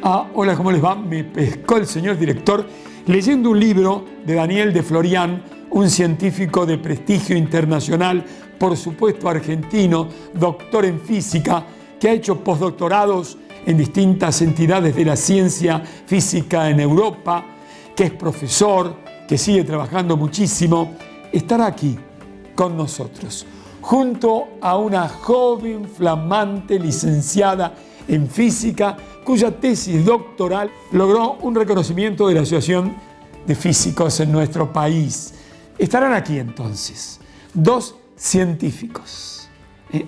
Hola, ¿cómo les va? Me pescó el señor director leyendo un libro de Daniel de Florian, un científico de prestigio internacional, por supuesto argentino, doctor en física, que ha hecho postdoctorados en distintas entidades de la ciencia física en Europa, que es profesor, que sigue trabajando muchísimo, estará aquí con nosotros, junto a una joven flamante licenciada en física, cuya tesis doctoral logró un reconocimiento de la Asociación de Físicos en nuestro país. Estarán aquí entonces dos científicos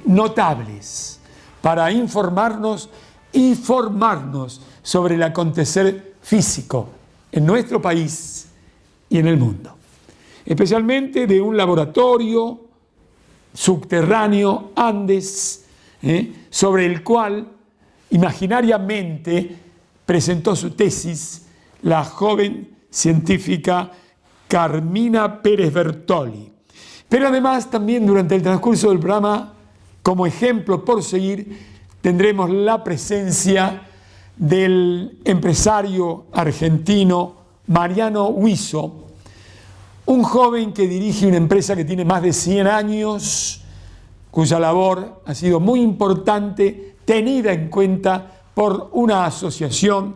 notables para informarnos y formarnos sobre el acontecer físico en nuestro país y en el mundo, especialmente de un laboratorio subterráneo Andes, sobre el cual imaginariamente presentó su tesis la joven científica Carmina Pérez Bertoli. Pero además también durante el transcurso del programa, como ejemplo por seguir, tendremos la presencia del empresario argentino Mariano Huizo, un joven que dirige una empresa que tiene más de 100 años, cuya labor ha sido muy importante, tenida en cuenta por una asociación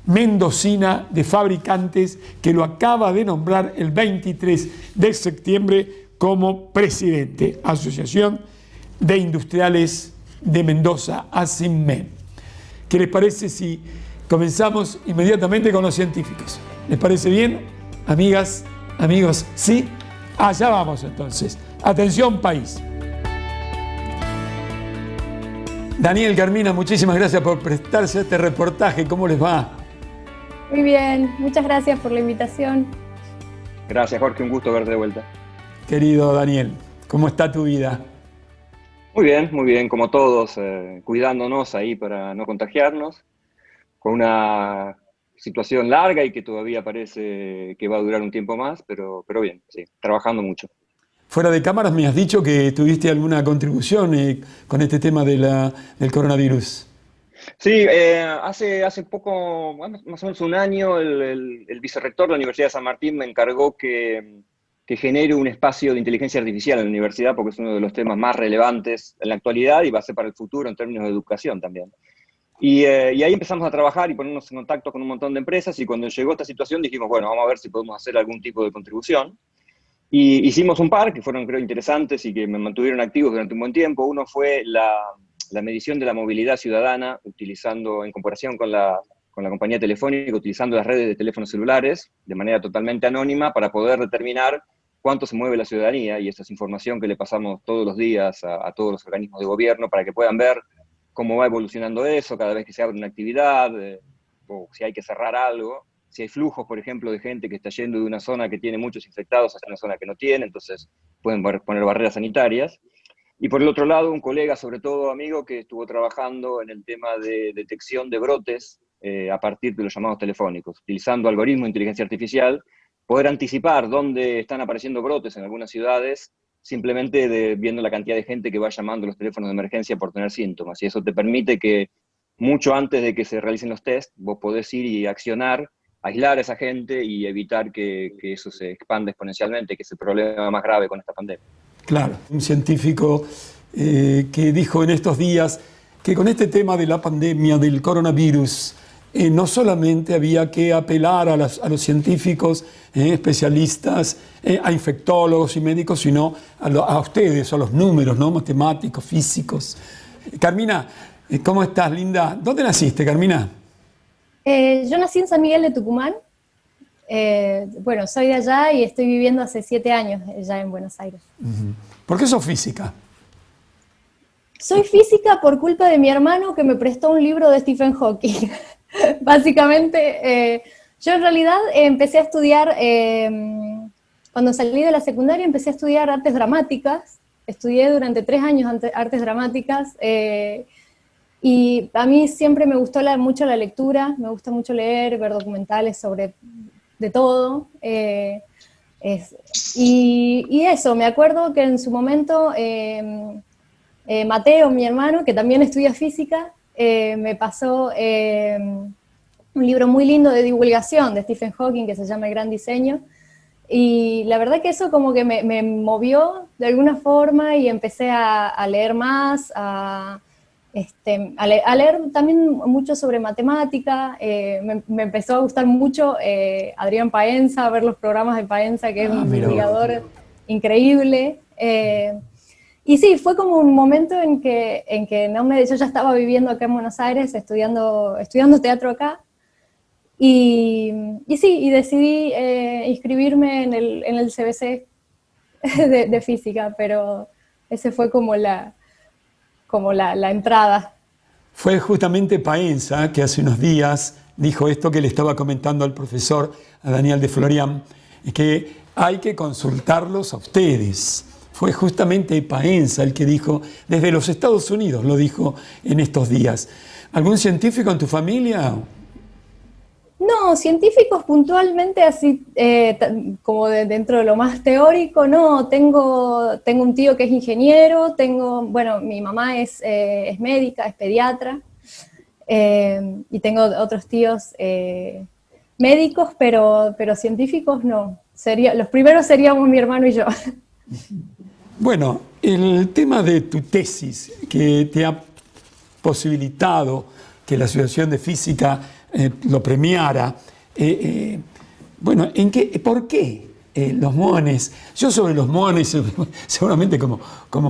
mendocina de fabricantes que lo acaba de nombrar el 23 de septiembre como presidente, Asociación de Industriales de Mendoza, ASIMMEN. ¿Qué les parece si comenzamos inmediatamente con los científicos? ¿Les parece bien, amigas, amigos? ¿Sí? Allá vamos entonces. Atención, país. Daniel, Carmina, muchísimas gracias por prestarse a este reportaje. ¿Cómo les va? Muy bien, muchas gracias por la invitación. Gracias, Jorge, un gusto verte de vuelta. Querido Daniel, ¿cómo está tu vida? Muy bien, como todos, cuidándonos ahí para no contagiarnos, con una situación larga y que todavía parece que va a durar un tiempo más, pero bien, sí, trabajando mucho. Fuera de cámaras me has dicho que tuviste alguna contribución con este tema del coronavirus. Sí, hace poco, bueno, más o menos un año, el vicerrector de la Universidad de San Martín me encargó que genere un espacio de inteligencia artificial en la universidad, porque es uno de los temas más relevantes en la actualidad y va a ser para el futuro en términos de educación también. Y ahí empezamos a trabajar y ponernos en contacto con un montón de empresas, y cuando llegó esta situación dijimos, bueno, vamos a ver si podemos hacer algún tipo de contribución. Y hicimos un par que fueron, creo, interesantes y que me mantuvieron activos durante un buen tiempo. Uno fue la medición de la movilidad ciudadana, utilizando, en comparación con la compañía telefónica, utilizando las redes de teléfonos celulares de manera totalmente anónima para poder determinar cuánto se mueve la ciudadanía, y esa es información que le pasamos todos los días a todos los organismos de gobierno para que puedan ver cómo va evolucionando eso cada vez que se abre una actividad, o si hay que cerrar algo. Si hay flujos, por ejemplo, de gente que está yendo de una zona que tiene muchos infectados hacia una zona que no tiene, entonces pueden poner barreras sanitarias. Y por el otro lado, un colega, sobre todo amigo, que estuvo trabajando en el tema de detección de brotes a partir de los llamados telefónicos, utilizando algoritmos de inteligencia artificial, poder anticipar dónde están apareciendo brotes en algunas ciudades, simplemente viendo la cantidad de gente que va llamando a los teléfonos de emergencia por tener síntomas. Y eso te permite que mucho antes de que se realicen los test, vos podés ir y accionar, aislar a esa gente y evitar que eso se expanda exponencialmente, que es el problema más grave con esta pandemia. Claro, un científico que dijo en estos días que con este tema de la pandemia, del coronavirus, no solamente había que apelar a los científicos, especialistas, a infectólogos y médicos, sino a ustedes, a los números, ¿no? Matemáticos, físicos. Carmina, ¿cómo estás, linda? ¿Dónde naciste, Carmina? Yo nací en San Miguel de Tucumán. Bueno, soy de allá y estoy viviendo hace 7 años ya en Buenos Aires. ¿Por qué sos física? Soy física por culpa de mi hermano, que me prestó un libro de Stephen Hawking. Básicamente, yo en realidad empecé a estudiar, cuando salí de la secundaria empecé a estudiar artes dramáticas. Estudié durante 3 años artes dramáticas, y a mí siempre me gustó mucho la lectura, me gusta mucho leer, ver documentales sobre de todo. Y eso, me acuerdo que en su momento Mateo, mi hermano, que también estudia física, me pasó un libro muy lindo de divulgación de Stephen Hawking que se llama El Gran Diseño. Y la verdad que eso como que me movió de alguna forma y empecé a leer más, a leer también mucho sobre matemática. Me empezó a gustar mucho Adrián Paenza, ver los programas de Paenza, que es un divulgador increíble. Y sí, fue como un momento en que yo ya estaba viviendo acá en Buenos Aires, estudiando teatro acá. Y decidí inscribirme en el CBC de física, pero ese fue como la entrada. Fue justamente Paenza que hace unos días dijo esto que le estaba comentando al profesor, a Daniel de Florian, que hay que consultarlos a ustedes. Fue justamente Paenza el que dijo, desde los Estados Unidos lo dijo en estos días. ¿Algún científico en tu familia? No, científicos puntualmente, así como dentro de lo más teórico, no. Tengo un tío que es ingeniero, mi mamá es médica, es pediatra, y tengo otros tíos médicos, pero científicos no. Los primeros seríamos mi hermano y yo. Bueno, el tema de tu tesis que te ha posibilitado que la Asociación de Física lo premiara. Bueno, ¿por qué los muones? Yo sobre los muones, seguramente como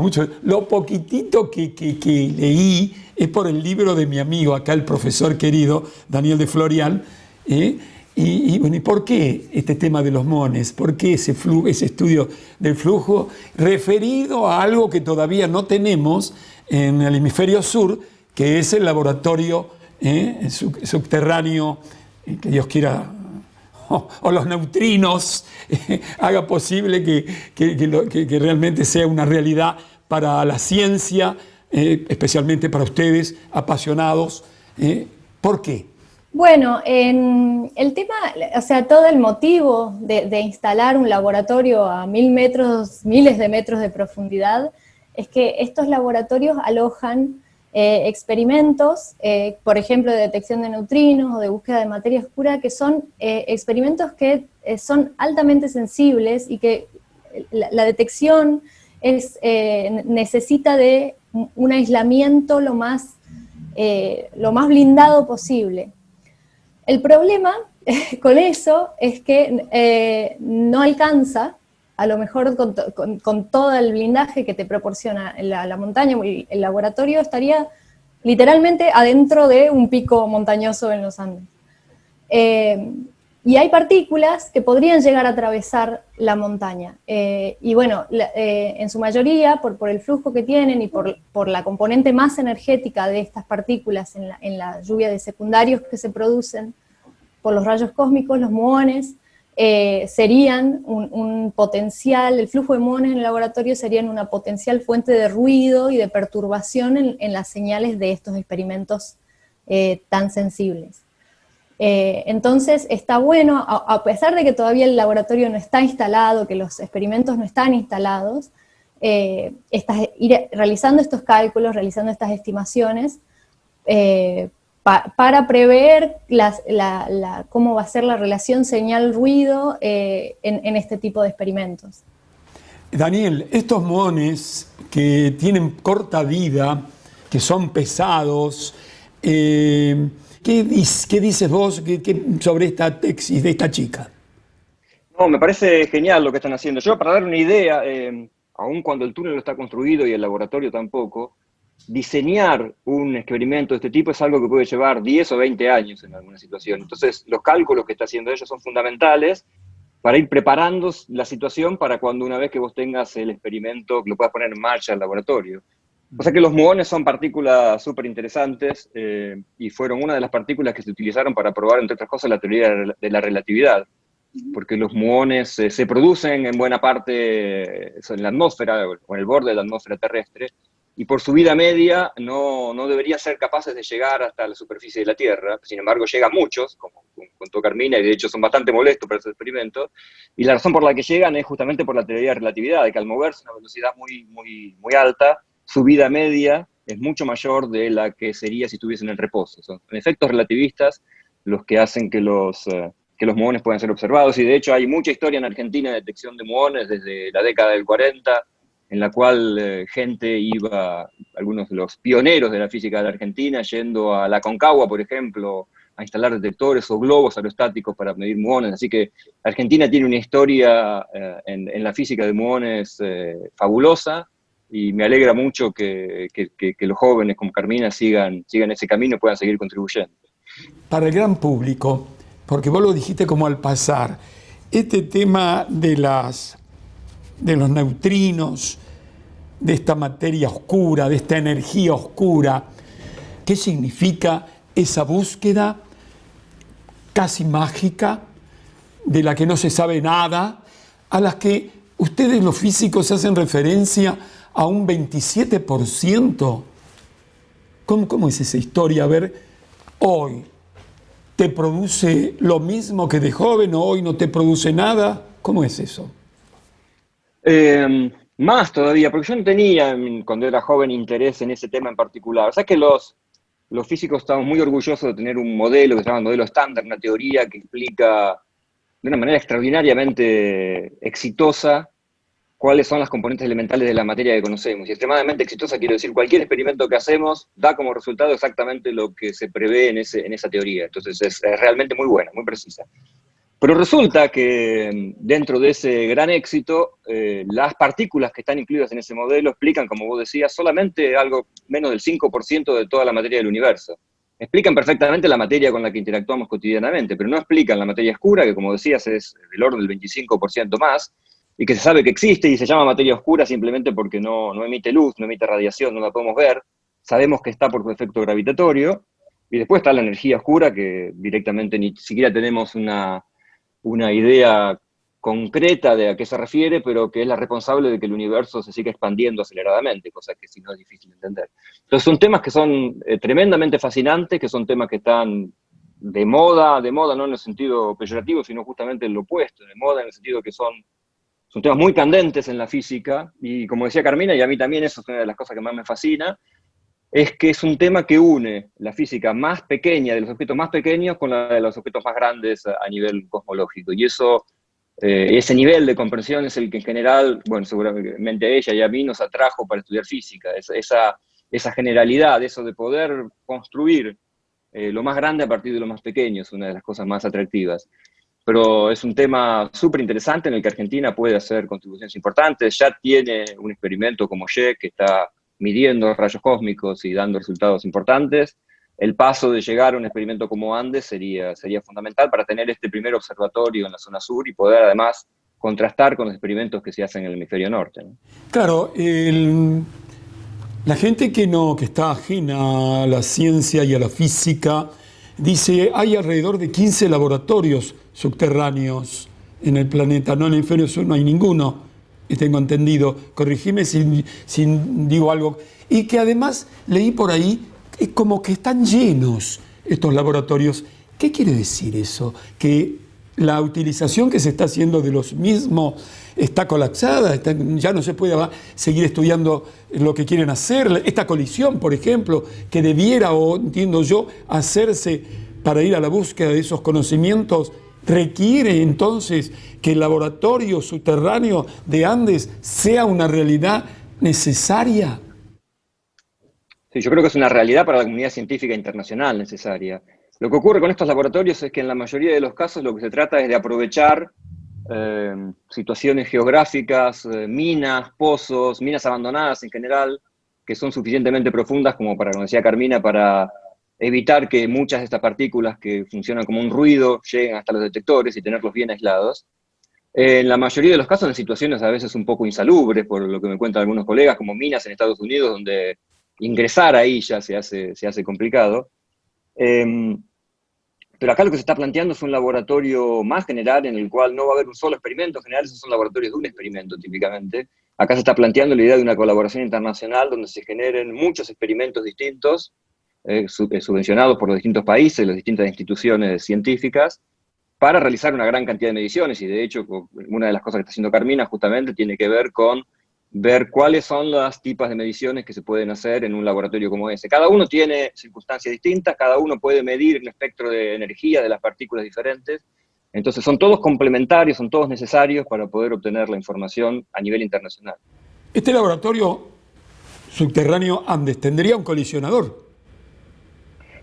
mucho, lo poquitito que leí es por el libro de mi amigo, acá el profesor querido, Daniel de Florian. Bueno, ¿y por qué este tema de los muones? ¿Por qué ese estudio del flujo referido a algo que todavía no tenemos en el hemisferio sur, que es el laboratorio subterráneo, que Dios quiera, o los neutrinos, haga posible que realmente sea una realidad para la ciencia, especialmente para ustedes, apasionados? ¿Por qué? Bueno, el tema, o sea, todo el motivo de instalar un laboratorio a miles de metros de profundidad, es que estos laboratorios alojan experimentos, por ejemplo, de detección de neutrinos o de búsqueda de materia oscura, que son experimentos que son altamente sensibles y que la detección necesita de un aislamiento lo más blindado posible. El problema con eso es que no alcanza, a lo mejor con todo el blindaje que te proporciona la montaña, el laboratorio estaría literalmente adentro de un pico montañoso en los Andes. Y hay partículas que podrían llegar a atravesar la montaña. Y bueno, en su mayoría, por el flujo que tienen y por la componente más energética de estas partículas en la lluvia de secundarios que se producen por los rayos cósmicos, los muones serían un potencial, el flujo de muones en el laboratorio serían una potencial fuente de ruido y de perturbación en las señales de estos experimentos tan sensibles. Entonces está bueno, a pesar de que todavía el laboratorio no está instalado, que los experimentos no están instalados, ir realizando estos cálculos, realizando estas estimaciones, para prever cómo va a ser la relación señal-ruido en este tipo de experimentos. Daniel, estos muones que tienen corta vida, que son pesados, ¿qué dices vos sobre esta tesis de esta chica? No, me parece genial lo que están haciendo. Yo, para dar una idea, aun cuando el túnel no está construido y el laboratorio tampoco, diseñar un experimento de este tipo es algo que puede llevar 10 o 20 años en alguna situación. Entonces, los cálculos que está haciendo ellos son fundamentales para ir preparando la situación para cuando una vez que vos tengas el experimento, que lo puedas poner en marcha el laboratorio. O sea que los muones son partículas súper interesantes y fueron una de las partículas que se utilizaron para probar, entre otras cosas, la teoría de la relatividad. Porque los muones se producen en buena parte en la atmósfera o en el borde de la atmósfera terrestre, y por su vida media no deberían ser capaces de llegar hasta la superficie de la Tierra. Sin embargo, llegan muchos, como contó Carmina, y de hecho son bastante molestos para ese experimento, y la razón por la que llegan es justamente por la teoría de relatividad, de que al moverse a una velocidad muy alta, su vida media es mucho mayor de la que sería si estuviesen en reposo. Son efectos relativistas los que hacen que los muones puedan ser observados. Y de hecho hay mucha historia en Argentina de detección de muones desde la década del 40, en la cual gente iba, algunos de los pioneros de la física de la Argentina, yendo a la Aconcagua, por ejemplo, a instalar detectores o globos aerostáticos para medir muones. Así que Argentina tiene una historia en la física de muones fabulosa, y me alegra mucho que los jóvenes como Carmina sigan ese camino y puedan seguir contribuyendo. Para el gran público, porque vos lo dijiste como al pasar, este tema de los neutrinos, de esta materia oscura, de esta energía oscura, ¿qué significa esa búsqueda casi mágica, de la que no se sabe nada, a las que ustedes los físicos hacen referencia a un 27%? ¿Cómo es esa historia? A ver, hoy te produce lo mismo que de joven, o hoy no te produce nada. ¿Cómo es eso? Más todavía, porque yo no tenía, cuando era joven, interés en ese tema en particular. O sea que los físicos estamos muy orgullosos de tener un modelo que se llama modelo estándar, una teoría que explica de una manera extraordinariamente exitosa cuáles son las componentes elementales de la materia que conocemos. Y extremadamente exitosa quiero decir, cualquier experimento que hacemos da como resultado exactamente lo que se prevé en esa teoría. Entonces es realmente muy buena, muy precisa. Pero resulta que dentro de ese gran éxito, las partículas que están incluidas en ese modelo explican, como vos decías, solamente algo menos del 5% de toda la materia del universo. Explican perfectamente la materia con la que interactuamos cotidianamente, pero no explican la materia oscura, que como decías es del orden del 25% más, y que se sabe que existe y se llama materia oscura simplemente porque no emite luz, no emite radiación, no la podemos ver. Sabemos que está por su efecto gravitatorio, y después está la energía oscura, que directamente ni siquiera tenemos una idea concreta de a qué se refiere, pero que es la responsable de que el universo se siga expandiendo aceleradamente, cosa que si no es difícil de entender. Entonces son temas que son tremendamente fascinantes, que son temas que están de moda no en el sentido peyorativo, sino justamente en lo opuesto, de moda en el sentido que son temas muy candentes en la física, y como decía Carmina, y a mí también eso es una de las cosas que más me fascina, es que es un tema que une la física más pequeña de los objetos más pequeños con la de los objetos más grandes a nivel cosmológico. Y eso, ese nivel de comprensión es el que en general, bueno, seguramente a ella y a mí nos atrajo para estudiar física. Esa generalidad, eso de poder construir lo más grande a partir de lo más pequeño, es una de las cosas más atractivas. Pero es un tema súper interesante en el que Argentina puede hacer contribuciones importantes. Ya tiene un experimento como JEC que está midiendo rayos cósmicos y dando resultados importantes. El paso de llegar a un experimento como Andes sería fundamental para tener este primer observatorio en la zona sur y poder además contrastar con los experimentos que se hacen en el hemisferio norte, ¿no? Claro, la gente que está ajena a la ciencia y a la física dice hay alrededor de 15 laboratorios subterráneos en el planeta, no en el hemisferio sur no hay ninguno, tengo entendido, corregime si digo algo, y que además leí por ahí como que están llenos estos laboratorios. ¿Qué quiere decir eso? Que la utilización que se está haciendo de los mismos está colapsada, ya no se puede seguir estudiando lo que quieren hacer. Esta colisión, por ejemplo, que debiera, o entiendo yo, hacerse para ir a la búsqueda de esos conocimientos, requiere entonces que el laboratorio subterráneo de Andes sea una realidad necesaria. Sí, yo creo que es una realidad para la comunidad científica internacional necesaria. Lo que ocurre con estos laboratorios es que en la mayoría de los casos lo que se trata es de aprovechar situaciones geográficas, minas, pozos, minas abandonadas en general, que son suficientemente profundas como para, como decía Carmina, para evitar que muchas de estas partículas que funcionan como un ruido lleguen hasta los detectores y tenerlos bien aislados. En la mayoría de los casos en situaciones a veces un poco insalubres, por lo que me cuentan algunos colegas, como minas en Estados Unidos, donde ingresar ahí ya se hace complicado. Pero acá lo que se está planteando es un laboratorio más general en el cual no va a haber un solo experimento. En general esos son laboratorios de un experimento típicamente. Acá se está planteando la idea de una colaboración internacional donde se generen muchos experimentos distintos, subvencionados por los distintos países, las distintas instituciones científicas, para realizar una gran cantidad de mediciones. Y de hecho, una de las cosas que está haciendo Carmina justamente tiene que ver con ver cuáles son las tipos de mediciones que se pueden hacer en un laboratorio como ese. Cada uno tiene circunstancias distintas, cada uno puede medir el espectro de energía de las partículas diferentes, entonces son todos complementarios, son todos necesarios para poder obtener la información a nivel internacional. Este laboratorio subterráneo Andes tendría un colisionador.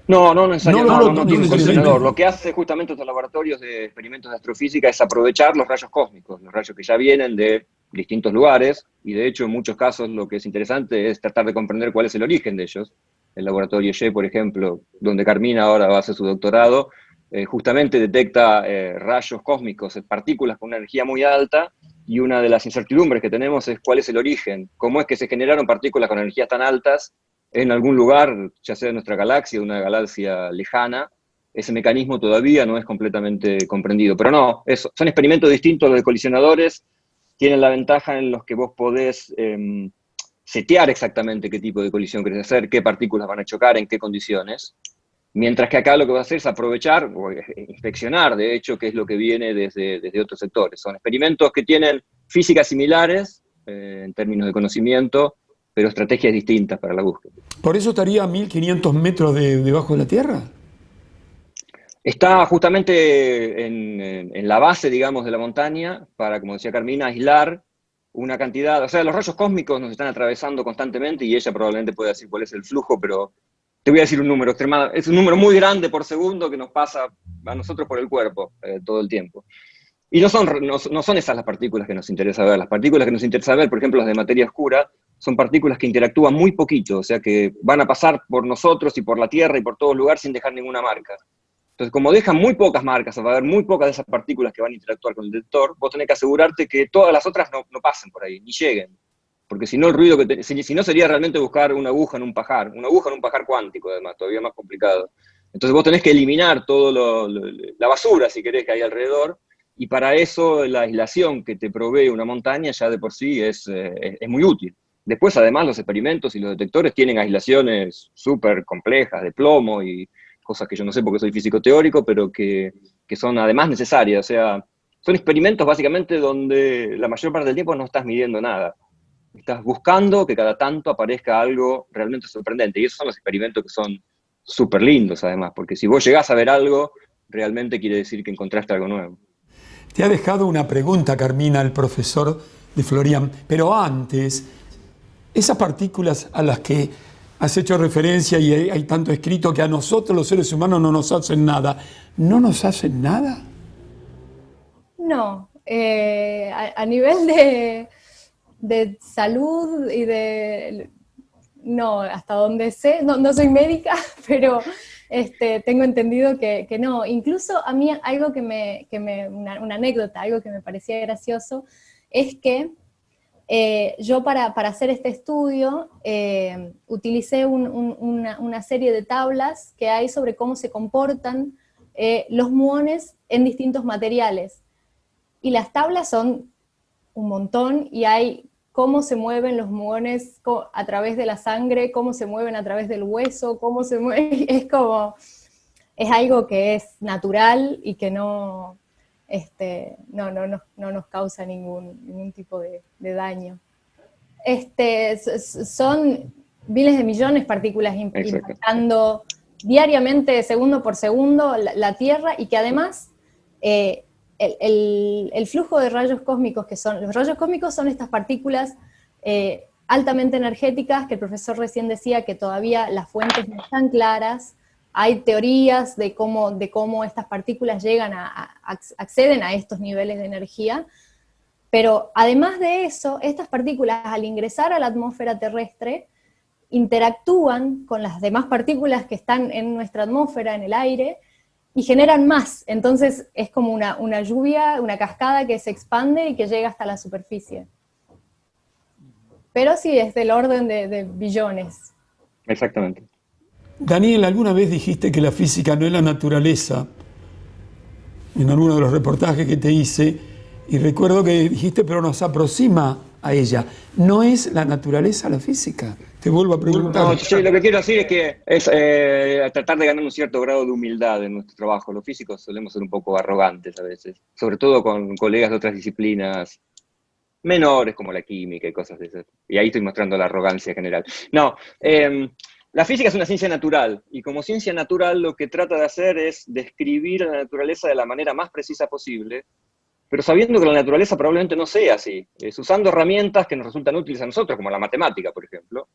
No necesariamente, no tiene un necesariamente. colisionador. Lo que hace justamente estos laboratorios de experimentos de astrofísica es aprovechar los rayos cósmicos, los rayos que ya vienen de distintos lugares, y de hecho en muchos casos lo que es interesante es tratar de comprender cuál es el origen de ellos. El laboratorio Ye, por ejemplo, donde Carmina ahora va a hacer su doctorado, justamente detecta rayos cósmicos, partículas con una energía muy alta, y una de las incertidumbres que tenemos es cuál es el origen, cómo es que se generaron partículas con energías tan altas en algún lugar, ya sea de nuestra galaxia o una galaxia lejana. Ese mecanismo todavía no es completamente comprendido. Pero no, son experimentos distintos a los de colisionadores, tienen la ventaja en los que vos podés setear exactamente qué tipo de colisión querés hacer, qué partículas van a chocar, en qué condiciones, mientras que acá lo que va a hacer es aprovechar o inspeccionar, de hecho, qué es lo que viene desde otros sectores. Son experimentos que tienen físicas similares en términos de conocimiento, pero estrategias distintas para la búsqueda. ¿Por eso estaría a 1500 metros debajo de la Tierra? Está justamente en la base, digamos, de la montaña, para, como decía Carmina, aislar una cantidad, o sea, los rayos cósmicos nos están atravesando constantemente, y ella probablemente pueda decir cuál es el flujo, pero te voy a decir un número es un número muy grande por segundo que nos pasa a nosotros por el cuerpo todo el tiempo. Y no son esas las partículas que nos interesa ver. Las partículas que nos interesa ver, por ejemplo, las de materia oscura, son partículas que interactúan muy poquito, o sea que van a pasar por nosotros y por la Tierra y por todo lugar sin dejar ninguna marca. Entonces, como dejan muy pocas marcas, va a haber muy pocas de esas partículas que van a interactuar con el detector, vos tenés que asegurarte que todas las otras no pasen por ahí, ni lleguen. Porque si no, el ruido si no sería realmente buscar una aguja en un pajar cuántico, además, todavía más complicado. Entonces vos tenés que eliminar todo la basura, si querés, que hay alrededor, y para eso la aislación que te provee una montaña ya de por sí es muy útil. Después, además, los experimentos y los detectores tienen aislaciones súper complejas, de plomo y cosas que yo no sé porque soy físico teórico, pero que son además necesarias. O sea, son experimentos básicamente donde la mayor parte del tiempo no estás midiendo nada. Estás buscando que cada tanto aparezca algo realmente sorprendente. Y esos son los experimentos que son súper lindos, además, porque si vos llegás a ver algo, realmente quiere decir que encontraste algo nuevo. Te ha dejado una pregunta, Carmina, el profesor de Florian, pero antes, esas partículas a las que has hecho referencia y hay tanto escrito que a nosotros los seres humanos no nos hacen nada, ¿no nos hacen nada? No, a nivel de salud y de... No, hasta donde sé, no soy médica, pero tengo entendido que no. Incluso a mí algo una anécdota, algo que me parecía gracioso, es que yo para hacer este estudio utilicé una serie de tablas que hay sobre cómo se comportan los muones en distintos materiales. Y las tablas son un montón, y hay cómo se mueven los muones a través de la sangre, cómo se mueven a través del hueso, cómo se mueven, es algo que es natural y que no nos causa ningún tipo de daño. Son miles de millones de partículas impactando diariamente, segundo por segundo, la Tierra, y que además el flujo de rayos cósmicos los rayos cósmicos son estas partículas altamente energéticas, que el profesor recién decía que todavía las fuentes no están claras. Hay teorías de cómo estas partículas acceden a estos niveles de energía, pero además de eso, estas partículas, al ingresar a la atmósfera terrestre, interactúan con las demás partículas que están en nuestra atmósfera, en el aire, y generan más. Entonces es como una lluvia, una cascada que se expande y que llega hasta la superficie. Pero sí, es del orden de billones. Exactamente. Daniel, alguna vez dijiste que la física no es la naturaleza, en alguno de los reportajes que te hice, y recuerdo que dijiste, pero nos aproxima a ella. ¿No es la naturaleza la física? Te vuelvo a preguntar. No, yo lo que quiero decir es que es tratar de ganar un cierto grado de humildad en nuestro trabajo. Los físicos solemos ser un poco arrogantes a veces, sobre todo con colegas de otras disciplinas. menores como la química y cosas de esas. Y ahí estoy mostrando la arrogancia general. No, la física es una ciencia natural, y como ciencia natural lo que trata de hacer es describir a la naturaleza de la manera más precisa posible, pero sabiendo que la naturaleza probablemente no sea así, usando herramientas que nos resultan útiles a nosotros, como la matemática, por ejemplo.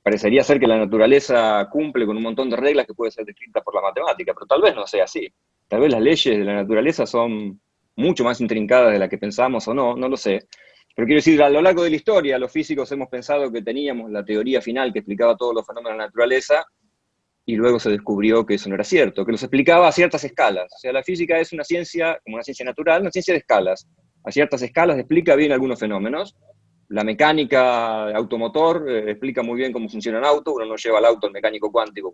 Parecería ser que la naturaleza cumple con un montón de reglas que pueden ser descritas por la matemática, pero tal vez no sea así. Tal vez las leyes de la naturaleza son mucho más intrincadas de las que pensamos o no, no lo sé. Pero quiero decir, a lo largo de la historia, los físicos hemos pensado que teníamos la teoría final que explicaba todos los fenómenos de la naturaleza, y luego se descubrió que eso no era cierto, que los explicaba a ciertas escalas. O sea, la física es una ciencia, como una ciencia natural, una ciencia de escalas. A ciertas escalas explica bien algunos fenómenos. La mecánica automotor explica muy bien cómo funciona un auto. Uno no lleva al auto al mecánico cuántico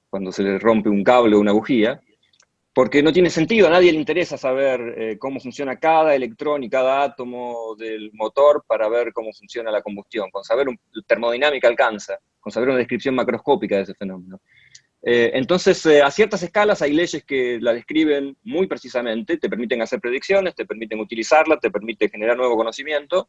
cuando se le rompe un cable o una bujía, porque no tiene sentido, a nadie le interesa saber cómo funciona cada electrón y cada átomo del motor para ver cómo funciona la combustión. Con saber termodinámica alcanza, con saber una descripción macroscópica de ese fenómeno. Entonces, a ciertas escalas hay leyes que la describen muy precisamente, te permiten hacer predicciones, te permiten utilizarla, te permiten generar nuevo conocimiento,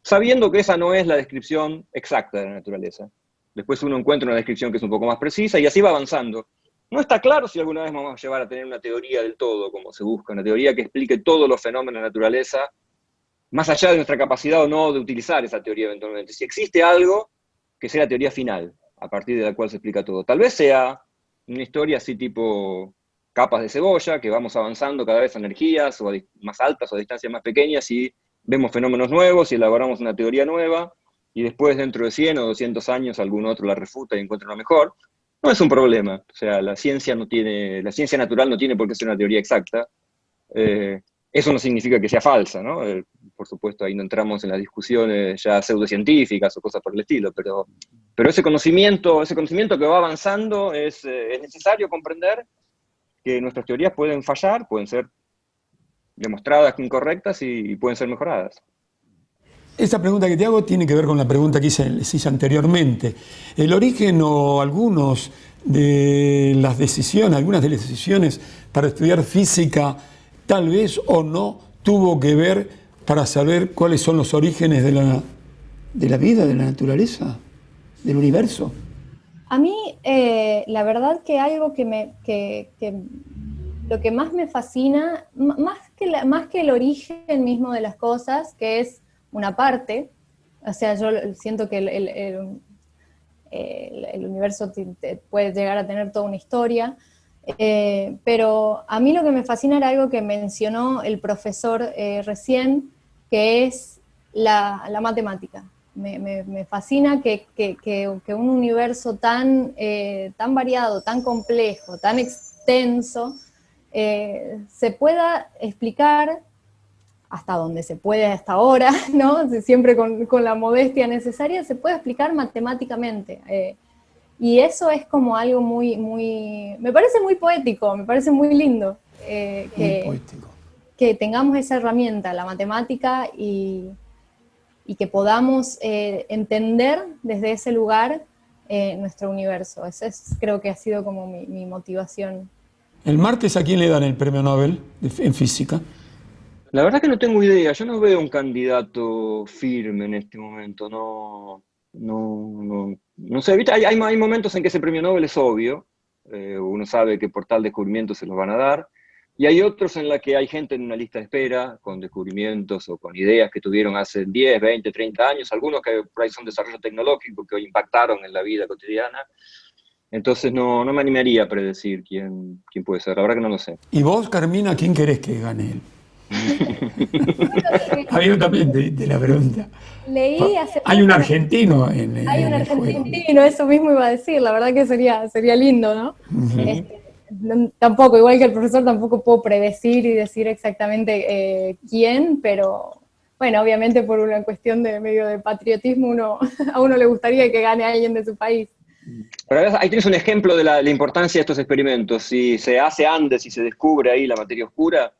sabiendo que esa no es la descripción exacta de la naturaleza. Después uno encuentra una descripción que es un poco más precisa y así va avanzando. No está claro si alguna vez vamos a llevar a tener una teoría del todo, como se busca, una teoría que explique todos los fenómenos de la naturaleza, más allá de nuestra capacidad o no de utilizar esa teoría eventualmente. Si existe algo, que sea la teoría final, a partir de la cual se explica todo. Tal vez sea una historia así tipo capas de cebolla, que vamos avanzando cada vez a energías o más altas o a distancias más pequeñas y vemos fenómenos nuevos y elaboramos una teoría nueva, y después dentro de 100 o 200 años algún otro la refuta y encuentra una mejor. No es un problema. O sea, la ciencia natural no tiene por qué ser una teoría exacta. Eso no significa que sea falsa, ¿no? Por supuesto, ahí no entramos en las discusiones ya pseudocientíficas o cosas por el estilo, pero ese conocimiento que va avanzando es necesario comprender que nuestras teorías pueden fallar, pueden ser demostradas incorrectas y pueden ser mejoradas. Esta pregunta que te hago tiene que ver con la pregunta que les hice anteriormente. El origen o algunas de las decisiones para estudiar física, tal vez o no, tuvo que ver para saber cuáles son los orígenes de la vida, de la naturaleza, del universo. A mí, la verdad que algo que lo que más me fascina, más que el origen mismo de las cosas, que es una parte, o sea, yo siento que el universo puede llegar a tener toda una historia, pero a mí lo que me fascina era algo que mencionó el profesor recién, que es la matemática. Me fascina que un universo tan variado, tan complejo, tan extenso, se pueda explicar hasta donde se puede hasta ahora, ¿no? Siempre con la modestia necesaria, se puede explicar matemáticamente. Y eso es como algo me parece muy poético, me parece muy lindo. Muy poético. Que tengamos esa herramienta, la matemática, y que podamos entender desde ese lugar nuestro universo. Eso creo que ha sido como mi motivación. ¿El martes a quién le dan el premio Nobel en física? La verdad que no tengo idea, yo no veo un candidato firme en este momento, no sé, ¿viste? Hay momentos en que ese premio Nobel es obvio, uno sabe que por tal descubrimiento se los van a dar, y hay otros en los que hay gente en una lista de espera, con descubrimientos o con ideas que tuvieron hace 10, 20, 30 años, algunos que por ahí son desarrollo tecnológico que hoy impactaron en la vida cotidiana. Entonces no me animaría a predecir quién puede ser, la verdad que no lo sé. ¿Y vos, Carmina, quién querés que gane él? Abiertamente de la pregunta. Leí hace Hay un argentino en Hay un el juego. argentino, eso mismo iba a decir, la verdad que sería lindo, ¿no? Uh-huh. Tampoco, igual que el profesor, tampoco puedo predecir y decir exactamente quién, pero bueno, obviamente por una cuestión de medio de patriotismo, a uno le gustaría que gane alguien de su país. Pero ahí tienes un ejemplo de la importancia de estos experimentos. Si se hace antes y se descubre ahí la materia oscura,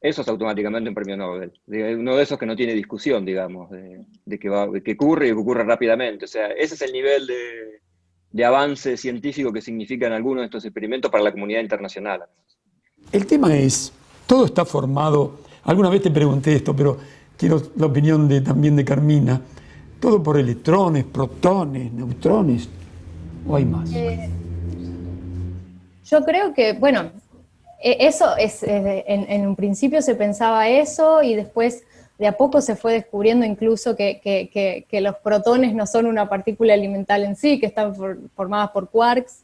eso es automáticamente un premio Nobel. Uno de esos que no tiene discusión, digamos, de que ocurre y que ocurre rápidamente. O sea, ese es el nivel de avance científico que significan algunos de estos experimentos para la comunidad internacional. El tema es, todo está formado, alguna vez te pregunté esto, pero quiero la opinión también de Carmina. ¿Todo por electrones, protones, neutrones o hay más? Yo creo que, bueno, eso es, en un principio se pensaba eso y después de a poco se fue descubriendo incluso que los protones no son una partícula elemental en sí, que están formadas por quarks.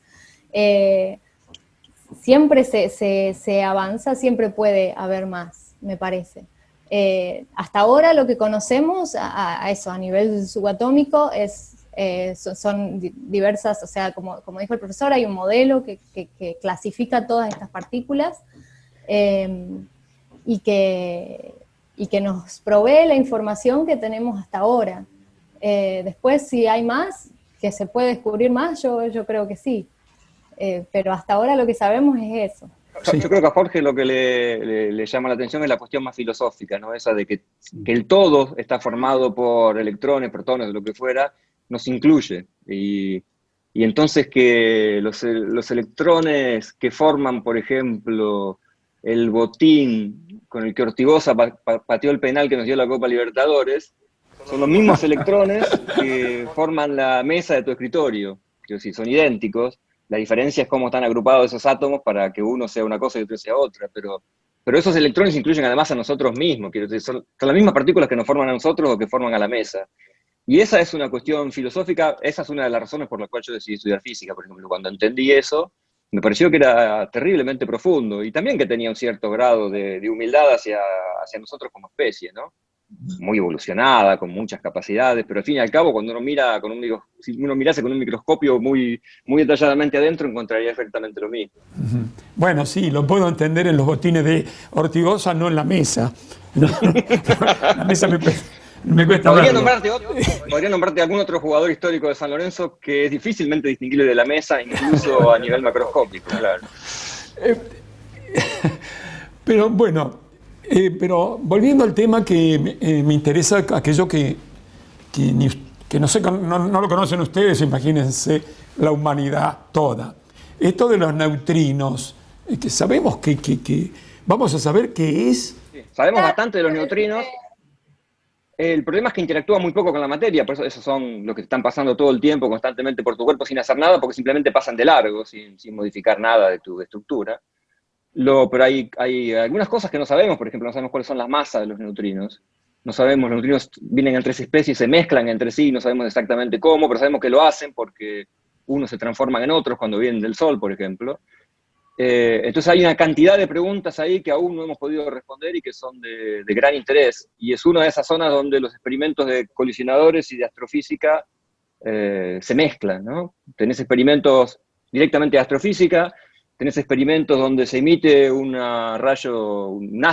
Siempre se avanza, siempre puede haber más, me parece. Hasta ahora lo que conocemos a eso, a nivel subatómico, son diversas, o sea, como dijo el profesor, hay un modelo que clasifica todas estas partículas y que nos provee la información que tenemos hasta ahora. Después, si hay más, que se puede descubrir más, yo creo que sí. Pero hasta ahora lo que sabemos es eso. Sí. Yo creo que a Jorge lo que le llama la atención es la cuestión más filosófica, ¿no? Esa de que el todo está formado por electrones, protones, lo que fuera, nos incluye. Y entonces que los electrones que forman, por ejemplo, el botín con el que Ortigoza pateó el penal que nos dio la Copa Libertadores, son los mismos electrones que forman la mesa de tu escritorio. Quiero decir, son idénticos. La diferencia es cómo están agrupados esos átomos para que uno sea una cosa y otro sea otra, pero esos electrones incluyen además a nosotros mismos, quiero decir, son las mismas partículas que nos forman a nosotros o que forman a la mesa. Y esa es una cuestión filosófica, esa es una de las razones por las cuales yo decidí estudiar física, por ejemplo. Cuando entendí eso, me pareció que era terriblemente profundo, y también que tenía un cierto grado de humildad hacia nosotros como especie, ¿no? Muy evolucionada, con muchas capacidades, pero al fin y al cabo, cuando uno mira si uno mirase con un microscopio muy, muy detalladamente adentro, encontraría exactamente lo mismo. Bueno, sí, lo puedo entender en los botines de Ortigoza, no en la mesa. La mesa me cuesta verlo. Podría nombrarte algún otro jugador histórico de San Lorenzo que es difícilmente distinguible de la mesa, incluso a nivel macroscópico, claro. Pero bueno, pero volviendo al tema que me interesa, aquello que no sé, no lo conocen ustedes, imagínense la humanidad toda. Esto de los neutrinos, que sabemos que vamos a saber qué es. Sí, sabemos bastante de los neutrinos. El problema es que interactúa muy poco con la materia, por eso esos son los que están pasando todo el tiempo, constantemente por tu cuerpo sin hacer nada, porque simplemente pasan de largo, sin modificar nada de tu estructura. Pero hay algunas cosas que no sabemos, por ejemplo, no sabemos cuáles son las masas de los neutrinos. No sabemos, los neutrinos vienen en 3 especies, se mezclan entre sí, no sabemos exactamente cómo, pero sabemos que lo hacen porque unos se transforman en otros cuando vienen del Sol, por ejemplo. Entonces hay una cantidad de preguntas ahí que aún no hemos podido responder y que son de gran interés. Y es una de esas zonas donde los experimentos de colisionadores y de astrofísica se mezclan, ¿no? Tenés experimentos directamente de astrofísica, tenés experimentos donde se emite un haz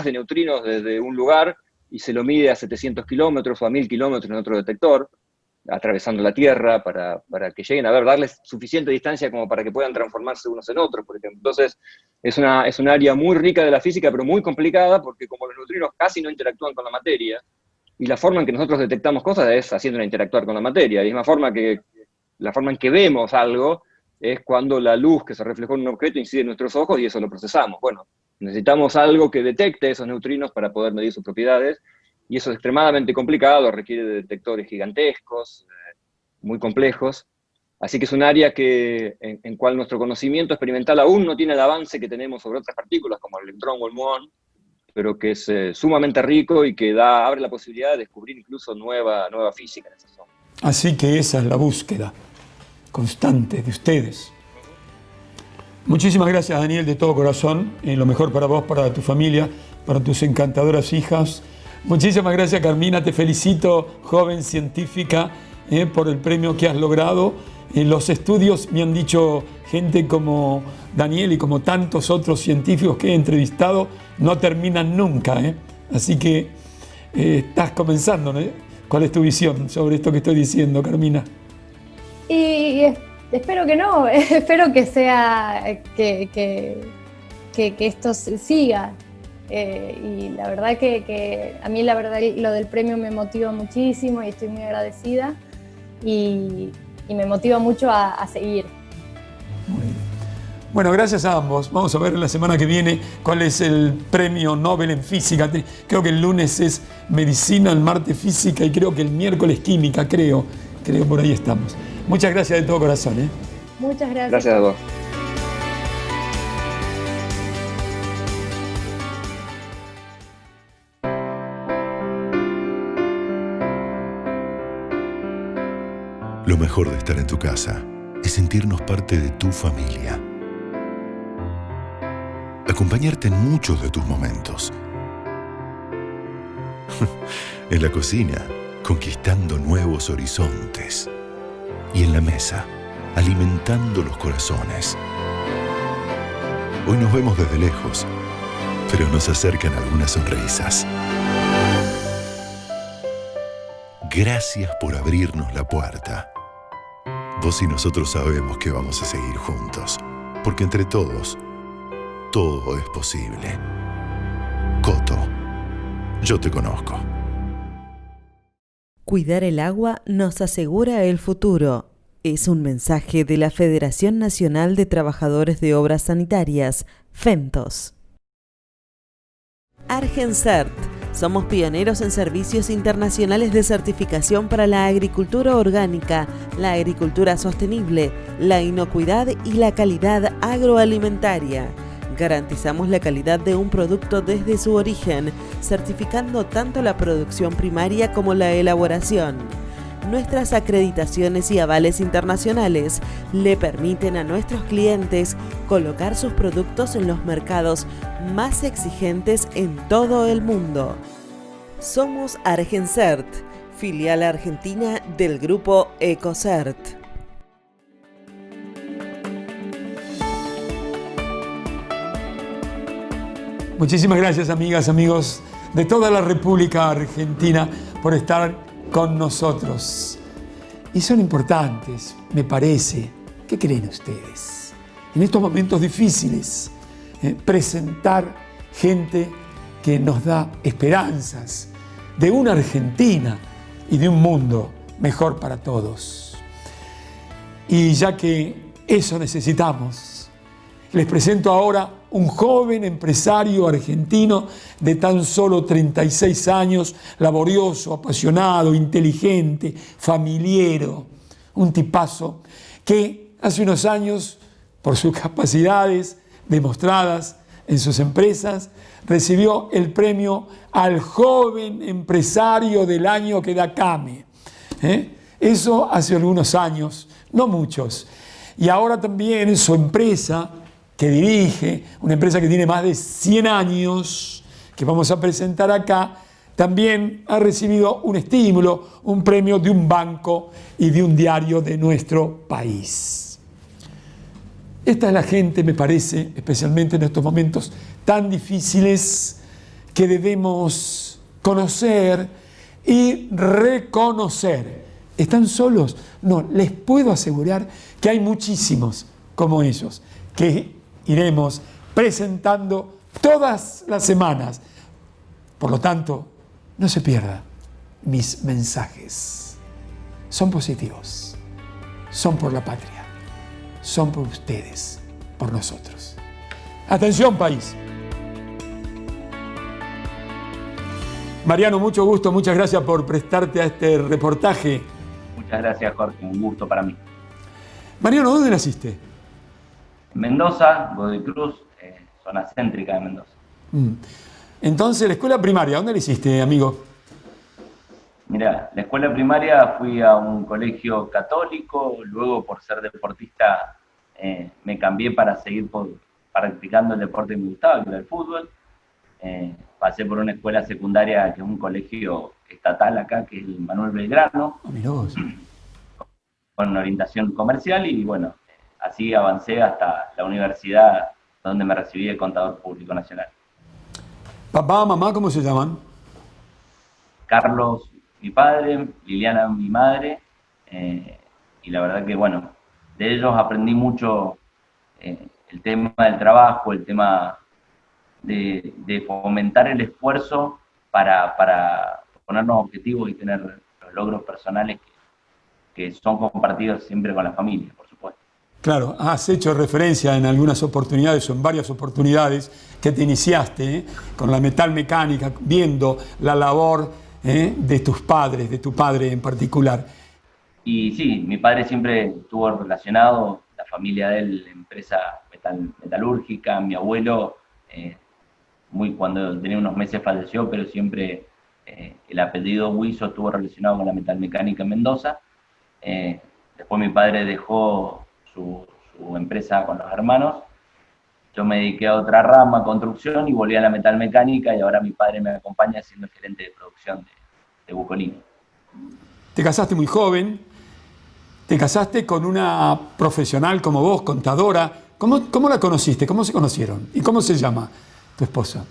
de neutrinos desde un lugar y se lo mide a 700 kilómetros o a 1000 kilómetros en otro detector, atravesando la Tierra para que lleguen a darles suficiente distancia como para que puedan transformarse unos en otros, por ejemplo. Entonces, es un área muy rica de la física, pero muy complicada, porque como los neutrinos casi no interactúan con la materia, y la forma en que nosotros detectamos cosas es haciéndola interactuar con la materia, y es la forma en que vemos algo es cuando la luz que se reflejó en un objeto incide en nuestros ojos y eso lo procesamos. Bueno, necesitamos algo que detecte esos neutrinos para poder medir sus propiedades, y eso es extremadamente complicado, requiere de detectores gigantescos, muy complejos, así que es un área en cual nuestro conocimiento experimental aún no tiene el avance que tenemos sobre otras partículas como el electrón o el muón, pero que es sumamente rico y que abre la posibilidad de descubrir incluso nueva física en esa zona. Así que esa es la búsqueda constante de ustedes. Muchísimas gracias, Daniel, de todo corazón. Lo mejor para vos, para tu familia, para tus encantadoras hijas. Muchísimas gracias, Carmina. Te felicito, joven científica, por el premio que has logrado. Los estudios, me han dicho gente como Daniel y como tantos otros científicos que he entrevistado, no terminan nunca. Así que estás comenzando, ¿no? ¿Cuál es tu visión sobre esto que estoy diciendo, Carmina? Y espero que no, espero que sea, que esto siga. Y la verdad que a mí la verdad lo del premio me motiva muchísimo y estoy muy agradecida y me motiva mucho a seguir. Muy bien. Bueno, gracias a ambos. Vamos a ver la semana que viene cuál es el premio Nobel en física. Creo que el lunes es medicina, el martes física y creo que el miércoles química, creo por ahí estamos. Muchas gracias de todo corazón. Muchas gracias. Gracias a vos. Lo mejor de estar en tu casa es sentirnos parte de tu familia. Acompañarte en muchos de tus momentos. En la cocina, conquistando nuevos horizontes. Y en la mesa, alimentando los corazones. Hoy nos vemos desde lejos, pero nos acercan algunas sonrisas. Gracias por abrirnos la puerta. Vos y nosotros sabemos que vamos a seguir juntos, porque entre todos, todo es posible. Coto, yo te conozco. Cuidar el agua nos asegura el futuro. Es un mensaje de la Federación Nacional de Trabajadores de Obras Sanitarias, FENTOS. Argencert. Somos pioneros en servicios internacionales de certificación para la agricultura orgánica, la agricultura sostenible, la inocuidad y la calidad agroalimentaria. Garantizamos la calidad de un producto desde su origen, certificando tanto la producción primaria como la elaboración. Nuestras acreditaciones y avales internacionales le permiten a nuestros clientes colocar sus productos en los mercados más exigentes en todo el mundo. Somos Argencert, filial argentina del grupo Ecocert. Muchísimas gracias, amigas, amigos de toda la República Argentina por estar con nosotros. Y son importantes, me parece. ¿Qué creen ustedes? En estos momentos difíciles, presentar gente que nos da esperanzas de una Argentina y de un mundo mejor para todos. Y ya que eso necesitamos, les presento ahora un joven empresario argentino de tan solo 36 años, laborioso, apasionado, inteligente, familiero, un tipazo que hace unos años, por sus capacidades demostradas en sus empresas, recibió el premio al joven empresario del año que da CAME. Eso hace algunos años, no muchos. Y ahora también su empresa, que dirige, una empresa que tiene más de 100 años, que vamos a presentar acá, también ha recibido un estímulo, un premio de un banco y de un diario de nuestro país. Esta es la gente, me parece, especialmente en estos momentos tan difíciles, que debemos conocer y reconocer. ¿Están solos? No, les puedo asegurar que hay muchísimos como ellos, que iremos presentando todas las semanas. Por lo tanto, no se pierda mis mensajes. Son positivos, son por la patria, son por ustedes, por nosotros. Atención, país. Mariano, mucho gusto, muchas gracias por prestarte a este reportaje. Muchas gracias, Jorge, un gusto para mí. Mariano, ¿dónde naciste? Mendoza, Godoy Cruz, zona céntrica de Mendoza. Entonces, la escuela primaria, ¿dónde la hiciste, amigo? Mirá, la escuela primaria fui a un colegio católico, luego por ser deportista me cambié para seguir practicando el deporte que me gustaba, que era el fútbol. Pasé por una escuela secundaria que es un colegio estatal acá, que es el Manuel Belgrano, con orientación comercial y bueno, así avancé hasta la universidad donde me recibí de Contador Público Nacional. ¿Papá, mamá, cómo se llaman? Carlos, mi padre, Liliana, mi madre, y la verdad que, bueno, de ellos aprendí mucho el tema del trabajo, el tema de fomentar el esfuerzo para ponernos objetivos y tener los logros personales que son compartidos siempre con la familia, por supuesto. Claro, has hecho referencia en algunas oportunidades o en varias oportunidades que te iniciaste con la metalmecánica, viendo la labor de tus padres, de tu padre en particular. Y sí, mi padre siempre estuvo relacionado, la familia de él, empresa metalúrgica, mi abuelo, cuando tenía unos meses falleció, pero siempre el apellido Huizo estuvo relacionado con la metalmecánica en Mendoza. Después mi padre dejó su empresa con los hermanos. Yo me dediqué a otra rama, construcción, y volví a la metalmecánica, y ahora mi padre me acompaña siendo gerente de producción de Bucolini. Te casaste muy joven, te casaste con una profesional como vos, contadora. ¿Cómo la conociste? ¿Cómo se conocieron? ¿Y cómo se llama tu esposa?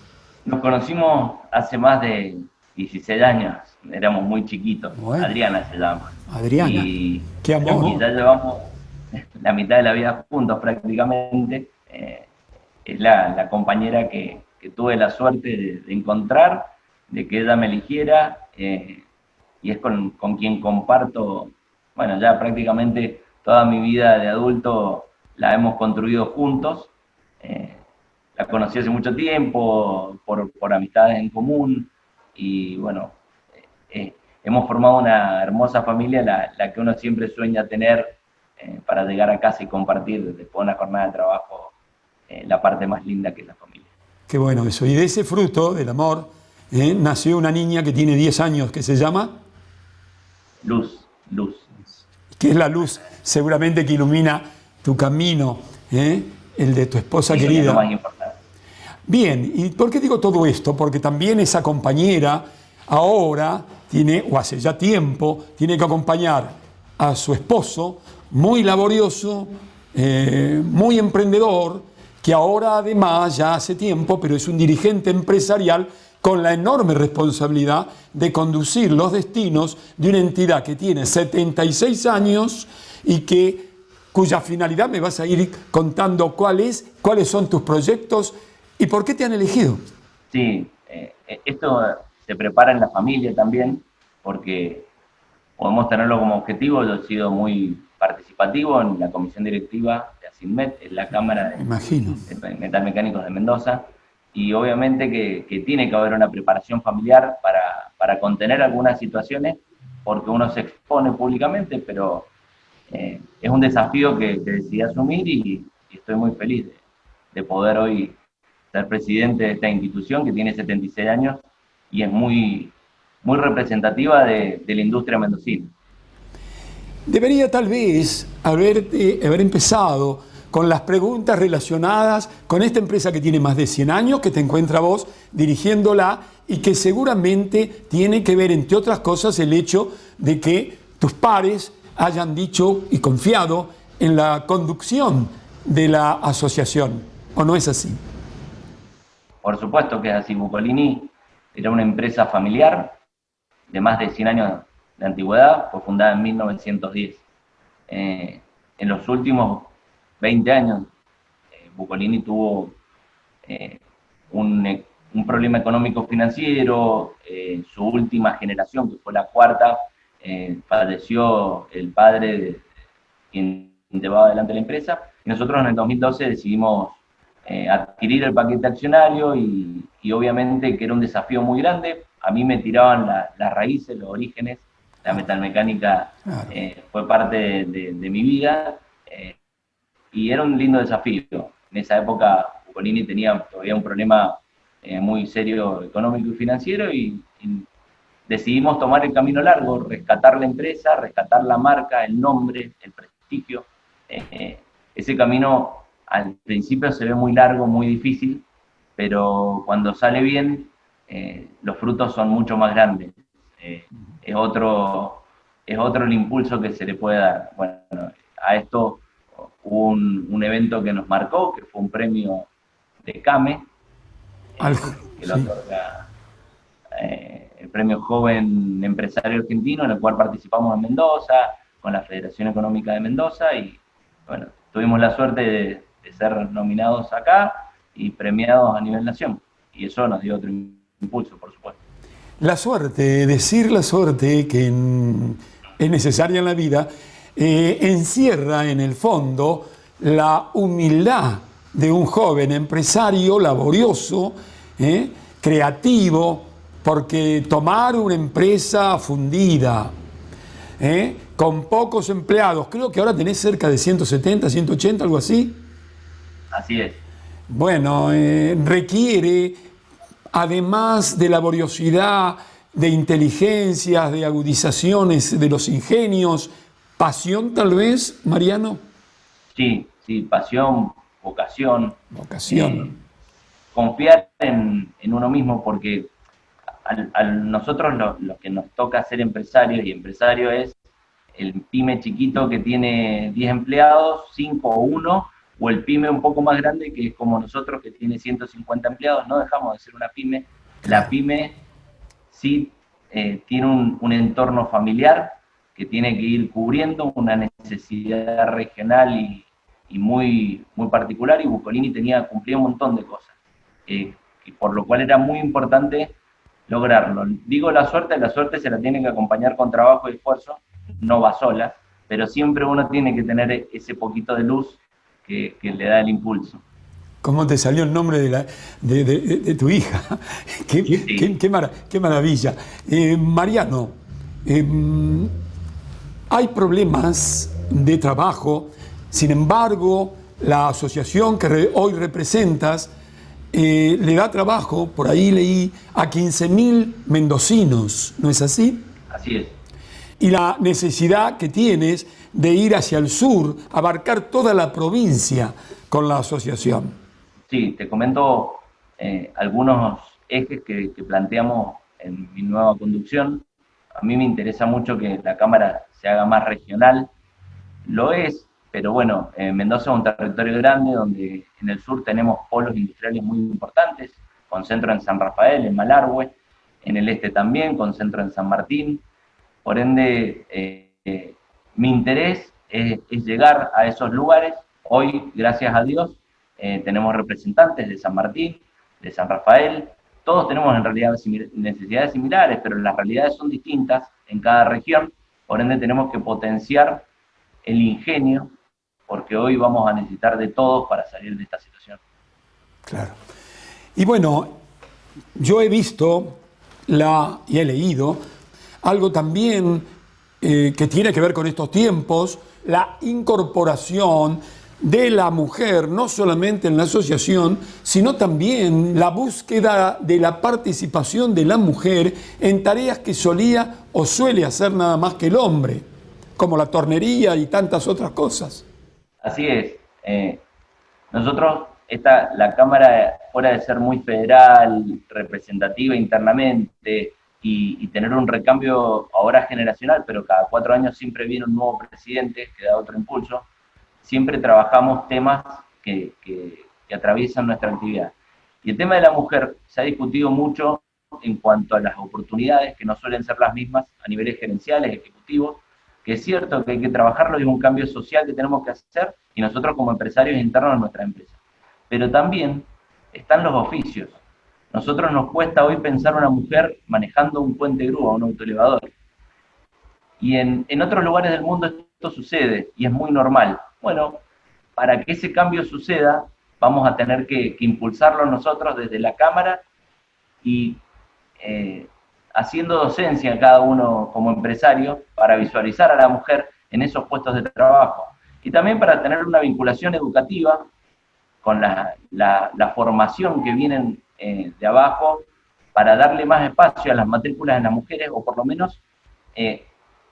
Nos conocimos hace más de 16 años, éramos muy chiquitos. Bueno. Adriana se llama. Adriana, qué amor. Y ya llevamos la mitad de la vida juntos prácticamente. Es la compañera que tuve la suerte de encontrar, de que ella me eligiera, y es con quien comparto, bueno, ya prácticamente toda mi vida de adulto la hemos construido juntos. La conocí hace mucho tiempo, por amistades en común, y bueno, hemos formado una hermosa familia, la que uno siempre sueña tener, para llegar a casa y compartir después de una jornada de trabajo la parte más linda que es la familia. Qué bueno eso. Y de ese fruto, del amor, nació una niña que tiene 10 años, que se llama... Luz. Que es la luz seguramente que ilumina tu camino, el de tu esposa querida. Es lo más importante. Bien, ¿y por qué digo todo esto? Porque también esa compañera ahora tiene, o hace ya tiempo, tiene que acompañar a su esposo, muy laborioso, muy emprendedor, que ahora además ya hace tiempo, pero es un dirigente empresarial con la enorme responsabilidad de conducir los destinos de una entidad que tiene 76 años y cuya finalidad me vas a ir contando cuáles son tus proyectos y por qué te han elegido. Sí, esto se prepara en la familia también, porque podemos tenerlo como objetivo. Yo he sido muy participativo en la comisión directiva de ASINMET, en la Cámara de Metalmecánicos de Mendoza, y obviamente que tiene que haber una preparación familiar para contener algunas situaciones, porque uno se expone públicamente, pero es un desafío que decidí asumir, y estoy muy feliz de poder hoy ser presidente de esta institución que tiene 76 años y es muy representativa de la industria mendocina. Debería tal vez haber empezado con las preguntas relacionadas con esta empresa que tiene más de 100 años, que te encuentra vos dirigiéndola y que seguramente tiene que ver, entre otras cosas, el hecho de que tus pares hayan dicho y confiado en la conducción de la asociación, ¿o no es así? Por supuesto que es así. Bucolini era una empresa familiar de más de 100 años de antigüedad, fue fundada en 1910. En los últimos 20 años, Bucolini tuvo un problema económico financiero. Su última generación, que fue la cuarta, falleció el padre quien llevaba adelante la empresa, y nosotros en el 2012 decidimos adquirir el paquete accionario, y obviamente que era un desafío muy grande. A mí me tiraban las raíces, los orígenes. La metalmecánica fue parte de mi vida, y era un lindo desafío. En esa época Bucolini tenía todavía un problema muy serio económico y financiero, y decidimos tomar el camino largo, rescatar la empresa, rescatar la marca, el nombre, el prestigio. Ese camino al principio se ve muy largo, muy difícil, pero cuando sale bien, los frutos son mucho más grandes. Es otro el impulso que se le puede dar. Bueno, a esto hubo un evento que nos marcó, que fue un premio de CAME, que lo otorga el premio Joven Empresario Argentino, en el cual participamos en Mendoza, con la Federación Económica de Mendoza, y bueno, tuvimos la suerte de ser nominados acá y premiados a nivel nación, y eso nos dio otro impulso, por supuesto. La suerte, decir la suerte que es necesaria en la vida, encierra en el fondo la humildad de un joven empresario laborioso, creativo, porque tomar una empresa fundida, con pocos empleados, creo que ahora tenés cerca de 170, 180, algo así. Así es. Bueno, requiere, además de laboriosidad, de inteligencias, de agudizaciones de los ingenios, pasión tal vez, Mariano. Sí, pasión, vocación. Vocación. Confiar en uno mismo, porque a nosotros lo que nos toca ser empresarios, y empresario es el pyme chiquito que tiene 10 empleados, 5 o 1, o el pyme un poco más grande que es como nosotros, que tiene 150 empleados. No dejamos de ser una pyme. La pyme sí tiene un entorno familiar que tiene que ir cubriendo una necesidad regional y muy, muy particular, y Bucolini cumplía un montón de cosas, y por lo cual era muy importante lograrlo. Digo la suerte se la tiene que acompañar con trabajo y esfuerzo, no va sola, pero siempre uno tiene que tener ese poquito de luz que le da el impulso. ¿Cómo te salió el nombre de tu hija? Qué maravilla. Mariano, hay problemas de trabajo, sin embargo, la asociación que hoy representas le da trabajo, por ahí leí, a 15.000 mendocinos, ¿no es así? Así es. Y la necesidad que tienes de ir hacia el sur, abarcar toda la provincia con la asociación. Sí, te comento algunos ejes que planteamos en mi nueva conducción. A mí me interesa mucho que la Cámara se haga más regional. Lo es, pero bueno, Mendoza es un territorio grande donde en el sur tenemos polos industriales muy importantes, con centro en San Rafael, en Malargüe, en el este también, con centro en San Martín. Por ende, mi interés es llegar a esos lugares. Hoy, gracias a Dios, tenemos representantes de San Martín, de San Rafael. Todos tenemos en realidad necesidades similares, pero las realidades son distintas en cada región. Por ende, tenemos que potenciar el ingenio, porque hoy vamos a necesitar de todos para salir de esta situación. Claro. Y bueno, yo he visto y he leído algo también que tiene que ver con estos tiempos, la incorporación de la mujer, no solamente en la asociación, sino también la búsqueda de la participación de la mujer en tareas que solía o suele hacer nada más que el hombre, como la tornería y tantas otras cosas. Así es. Nosotros, la Cámara, fuera de ser muy federal, representativa internamente, y tener un recambio ahora generacional, pero cada 4 años siempre viene un nuevo presidente que da otro impulso, siempre trabajamos temas que atraviesan nuestra actividad. Y el tema de la mujer se ha discutido mucho en cuanto a las oportunidades, que no suelen ser las mismas a niveles gerenciales, ejecutivos, que es cierto que hay que trabajarlo y es un cambio social que tenemos que hacer, y nosotros como empresarios internos de nuestra empresa. Pero también están los oficios. Nosotros nos cuesta hoy pensar una mujer manejando un puente grúa, un autoelevador. Y en otros lugares del mundo esto sucede, y es muy normal. Bueno, para que ese cambio suceda, vamos a tener que impulsarlo nosotros desde la Cámara y haciendo docencia cada uno como empresario para visualizar a la mujer en esos puestos de trabajo. Y también para tener una vinculación educativa con la formación que vienen de abajo, para darle más espacio a las matrículas en las mujeres, o por lo menos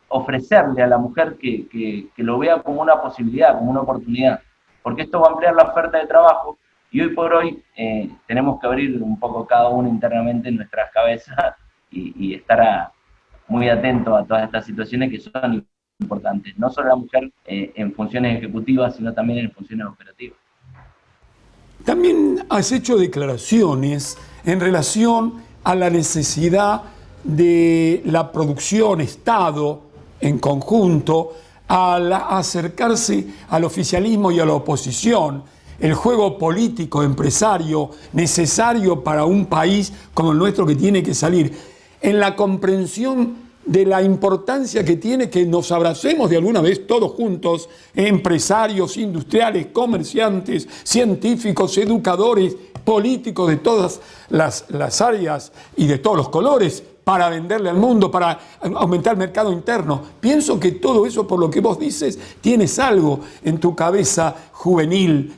ofrecerle a la mujer que lo vea como una posibilidad, como una oportunidad, porque esto va a ampliar la oferta de trabajo, y hoy por hoy tenemos que abrir un poco cada uno internamente en nuestras cabezas y estar muy atento a todas estas situaciones que son importantes, no solo la mujer en funciones ejecutivas, sino también en funciones operativas. También has hecho declaraciones en relación a la necesidad de la producción, Estado, en conjunto, al acercarse al oficialismo y a la oposición, el juego político, empresario, necesario para un país como el nuestro que tiene que salir, en la comprensión de la importancia que tiene que nos abracemos de alguna vez todos juntos, empresarios, industriales, comerciantes, científicos, educadores, políticos de todas las áreas y de todos los colores, para venderle al mundo, para aumentar el mercado interno. Pienso que todo eso, por lo que vos dices, tienes algo en tu cabeza juvenil,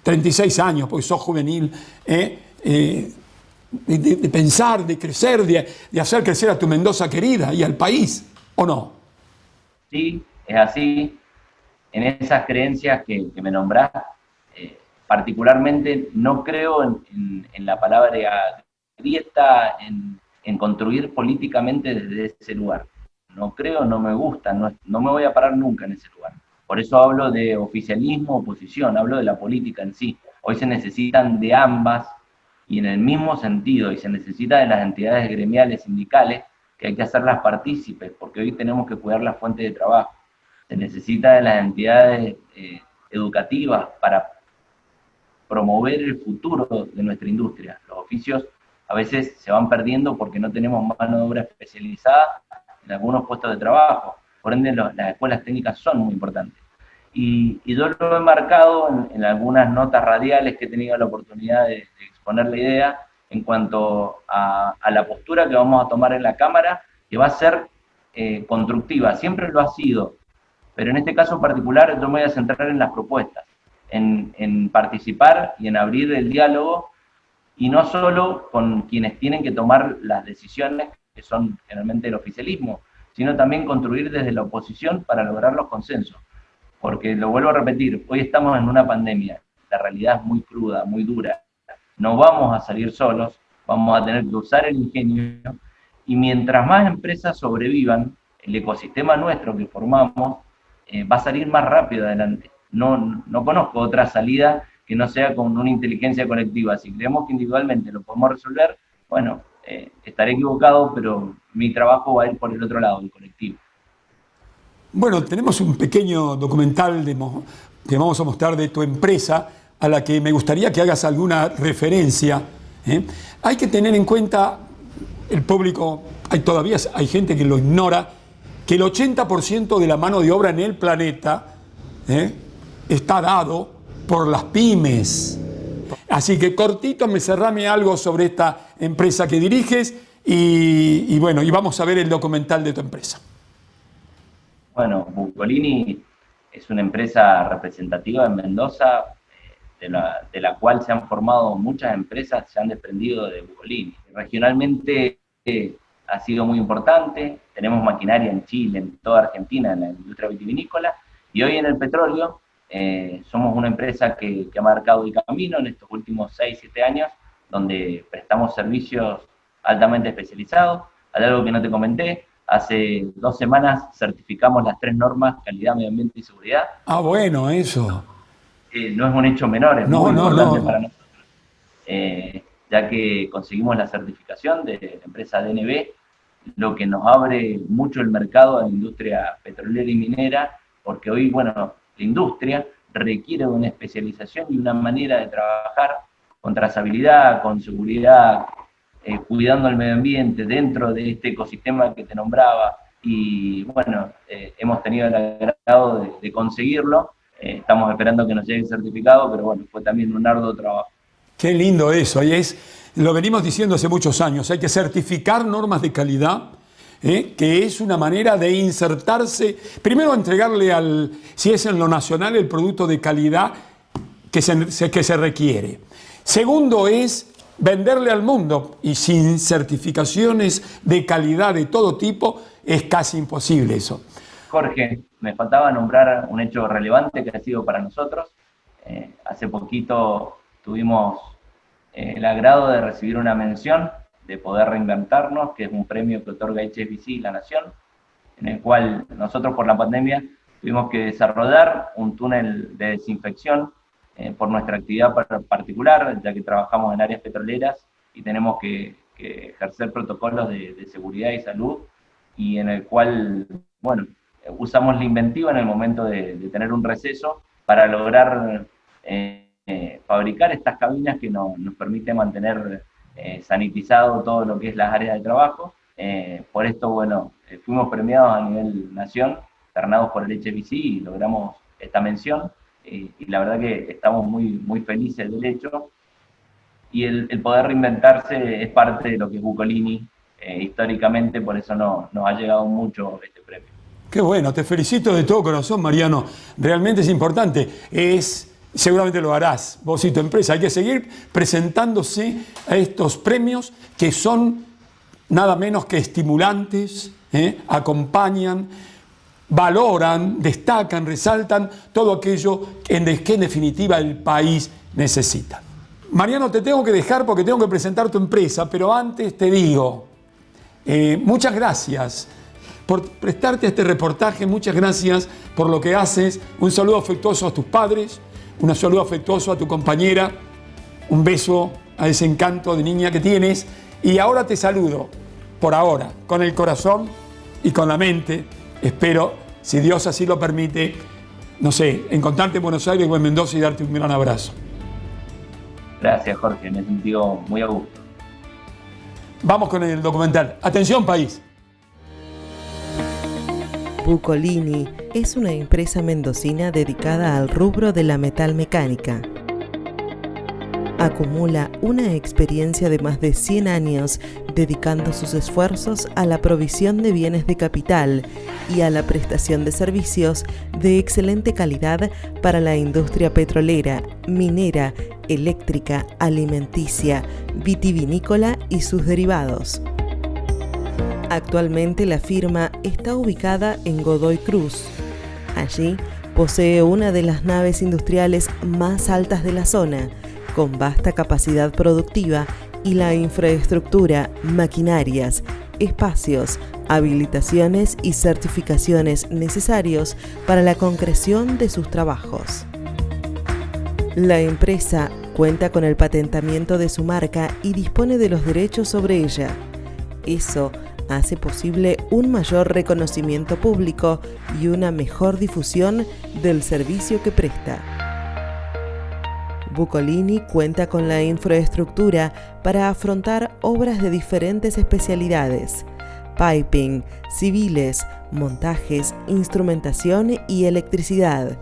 36 años, porque sos juvenil, de pensar, de crecer, de hacer crecer a tu Mendoza querida y al país, ¿o no? Sí, es así. En esas creencias que me nombrás, particularmente no creo en la palabra grieta, en construir políticamente desde ese lugar. No creo, no me gusta, no me voy a parar nunca en ese lugar. Por eso hablo de oficialismo, oposición, hablo de la política en sí. Hoy se necesitan de ambas y en el mismo sentido, y se necesita de las entidades gremiales, sindicales, que hay que hacerlas partícipes, porque hoy tenemos que cuidar las fuentes de trabajo. Se necesita de las entidades educativas para promover el futuro de nuestra industria. Los oficios a veces se van perdiendo porque no tenemos mano de obra especializada en algunos puestos de trabajo. Por ende, las escuelas técnicas son muy importantes. Y yo lo he marcado en algunas notas radiales que he tenido la oportunidad de exponer la idea en cuanto a la postura que vamos a tomar en la Cámara, que va a ser constructiva. Siempre lo ha sido, pero en este caso particular yo me voy a centrar en las propuestas, en participar y en abrir el diálogo, y no solo con quienes tienen que tomar las decisiones, que son generalmente el oficialismo, sino también construir desde la oposición para lograr los consensos. Porque, lo vuelvo a repetir, hoy estamos en una pandemia, la realidad es muy cruda, muy dura, no vamos a salir solos, vamos a tener que usar el ingenio, y mientras más empresas sobrevivan, el ecosistema nuestro que formamos va a salir más rápido adelante. No conozco otra salida que no sea con una inteligencia colectiva. Si creemos que individualmente lo podemos resolver, bueno, estaré equivocado, pero mi trabajo va a ir por el otro lado, el colectivo. Bueno, tenemos un pequeño documental que vamos a mostrar de tu empresa, a la que me gustaría que hagas alguna referencia. Hay que tener en cuenta, el público, todavía hay gente que lo ignora, que el 80% de la mano de obra en el planeta está dado por las pymes. Así que cortito, cerrame algo sobre esta empresa que diriges y bueno, y vamos a ver el documental de tu empresa. Bueno, Bucolini es una empresa representativa en Mendoza, de la cual se han formado muchas empresas, se han desprendido de Bucolini. Regionalmente ha sido muy importante, tenemos maquinaria en Chile, en toda Argentina, en la industria vitivinícola, y hoy en el petróleo somos una empresa que ha marcado el camino en estos últimos 6-7 años, donde prestamos servicios altamente especializados. Hay algo que no te comenté, hace 2 semanas certificamos las 3 normas, calidad, medio ambiente y seguridad. Ah, bueno, eso. No es un hecho menor, es muy importante para nosotros, ya que conseguimos la certificación de la empresa DNB, lo que nos abre mucho el mercado a la industria petrolera y minera, porque hoy, bueno, la industria requiere una especialización y una manera de trabajar con trazabilidad, con seguridad, cuidando el medio ambiente dentro de este ecosistema que te nombraba, y bueno, hemos tenido el agrado de conseguirlo. Estamos esperando que nos llegue el certificado, pero bueno, fue también un arduo trabajo. Qué lindo eso, lo venimos diciendo hace muchos años, hay que certificar normas de calidad, que es una manera de insertarse, primero entregarle si es en lo nacional, el producto de calidad que se requiere. Segundo es venderle al mundo, y sin certificaciones de calidad de todo tipo es casi imposible eso. Jorge, me faltaba nombrar un hecho relevante que ha sido para nosotros. Hace poquito tuvimos el agrado de recibir una mención de Poder Reinventarnos, que es un premio que otorga HSBC y La Nación, en el cual nosotros por la pandemia tuvimos que desarrollar un túnel de desinfección por nuestra actividad particular, ya que trabajamos en áreas petroleras y tenemos que ejercer protocolos de seguridad y salud, y en el cual, bueno, usamos la inventiva en el momento de tener un receso para lograr fabricar estas cabinas que nos permiten mantener sanitizado todo lo que es las áreas de trabajo, Por esto, bueno, fuimos premiados a nivel nación, ternados por el HBC, y logramos esta mención, y la verdad que estamos muy felices del hecho, y el poder reinventarse es parte de lo que es Bucolini, históricamente, por eso nos ha llegado mucho este premio. Qué bueno, te felicito de todo corazón, Mariano. Realmente es importante. Seguramente lo harás, vos y tu empresa. Hay que seguir presentándose a estos premios que son nada menos que estimulantes, acompañan, valoran, destacan, resaltan todo aquello que en definitiva el país necesita. Mariano, te tengo que dejar porque tengo que presentar tu empresa, pero antes te digo, muchas gracias por prestarte a este reportaje, muchas gracias por lo que haces. Un saludo afectuoso a tus padres, un saludo afectuoso a tu compañera, un beso a ese encanto de niña que tienes. Y ahora te saludo, por ahora, con el corazón y con la mente. Espero, si Dios así lo permite, no sé, encontrarte en Buenos Aires o en Mendoza y darte un gran abrazo. Gracias, Jorge, me he sentido muy a gusto. Vamos con el documental. Atención, país. Bucolini es una empresa mendocina dedicada al rubro de la metalmecánica. Acumula una experiencia de más de 100 años dedicando sus esfuerzos a la provisión de bienes de capital y a la prestación de servicios de excelente calidad para la industria petrolera, minera, eléctrica, alimenticia, vitivinícola y sus derivados. Actualmente la firma está ubicada en Godoy Cruz. Allí posee una de las naves industriales más altas de la zona, con vasta capacidad productiva y la infraestructura, maquinarias, espacios, habilitaciones y certificaciones necesarios para la concreción de sus trabajos. La empresa cuenta con el patentamiento de su marca y dispone de los derechos sobre ella. Eso hace posible un mayor reconocimiento público y una mejor difusión del servicio que presta. Bucolini cuenta con la infraestructura para afrontar obras de diferentes especialidades: piping, civiles, montajes, instrumentación y electricidad.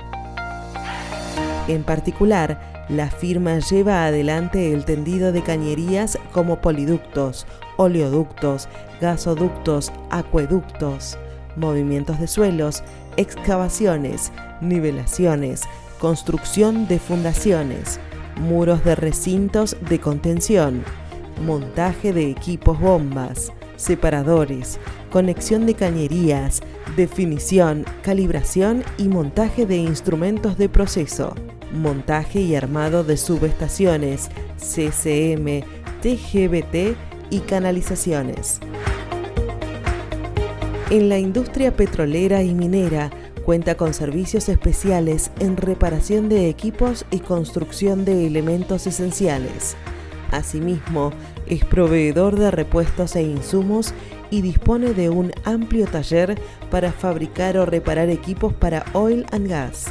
En particular, la firma lleva adelante el tendido de cañerías como poliductos, oleoductos, gasoductos, acueductos, movimientos de suelos, excavaciones, nivelaciones, construcción de fundaciones, muros de recintos de contención, montaje de equipos bombas, separadores, conexión de cañerías, definición, calibración y montaje de instrumentos de proceso, montaje y armado de subestaciones, CCM, TGBT y canalizaciones. En la industria petrolera y minera cuenta con servicios especiales en reparación de equipos y construcción de elementos esenciales. Asimismo, es proveedor de repuestos e insumos y dispone de un amplio taller para fabricar o reparar equipos para oil and gas.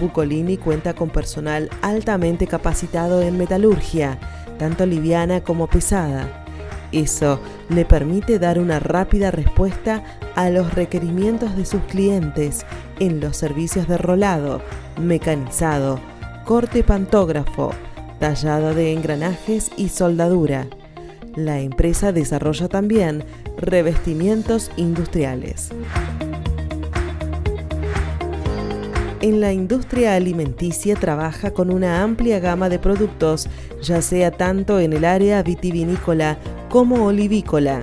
Bucolini cuenta con personal altamente capacitado en metalurgia, tanto liviana como pesada. Eso le permite dar una rápida respuesta a los requerimientos de sus clientes en los servicios de rolado, mecanizado, corte pantógrafo, tallado de engranajes y soldadura. La empresa desarrolla también revestimientos industriales. En la industria alimenticia trabaja con una amplia gama de productos, ya sea tanto en el área vitivinícola como olivícola.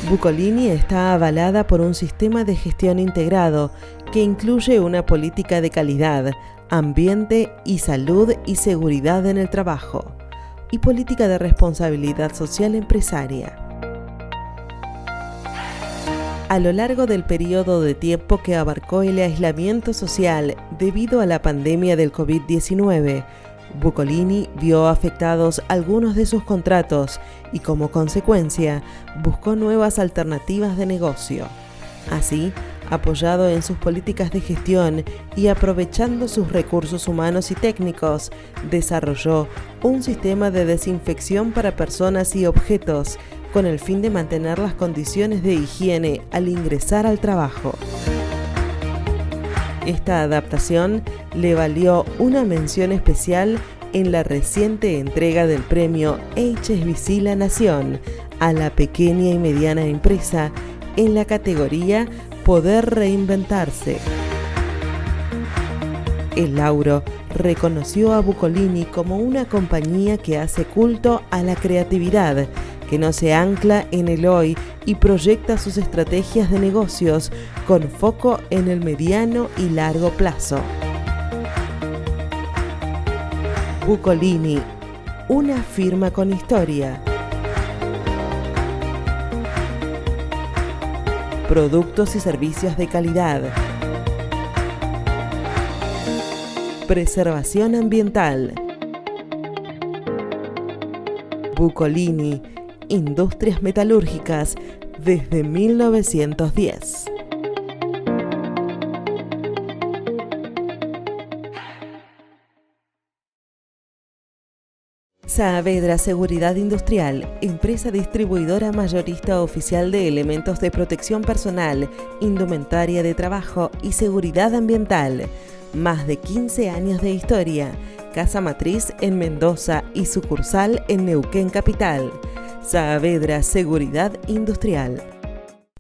Bucolini está avalada por un sistema de gestión integrado que incluye una política de calidad, ambiente y salud y seguridad en el trabajo, y política de responsabilidad social empresaria. A lo largo del periodo de tiempo que abarcó el aislamiento social debido a la pandemia del COVID-19, Bucolini vio afectados algunos de sus contratos y, como consecuencia, buscó nuevas alternativas de negocio. Así, Apoyado en sus políticas de gestión y aprovechando sus recursos humanos y técnicos, desarrolló un sistema de desinfección para personas y objetos con el fin de mantener las condiciones de higiene al ingresar al trabajo. Esta adaptación le valió una mención especial en la reciente entrega del premio HSBC La Nación a la pequeña y mediana empresa en la categoría Poder Reinventarse. El Lauro reconoció a Bucolini como una compañía que hace culto a la creatividad, que no se ancla en el hoy y proyecta sus estrategias de negocios con foco en el mediano y largo plazo. Bucolini, una firma con historia. Productos y servicios de calidad. Preservación ambiental. Bucolini, industrias metalúrgicas desde 1910. Saavedra Seguridad Industrial, empresa distribuidora mayorista oficial de elementos de protección personal, indumentaria de trabajo y seguridad ambiental. Más de 15 años de historia. Casa matriz en Mendoza y sucursal en Neuquén Capital. Saavedra Seguridad Industrial.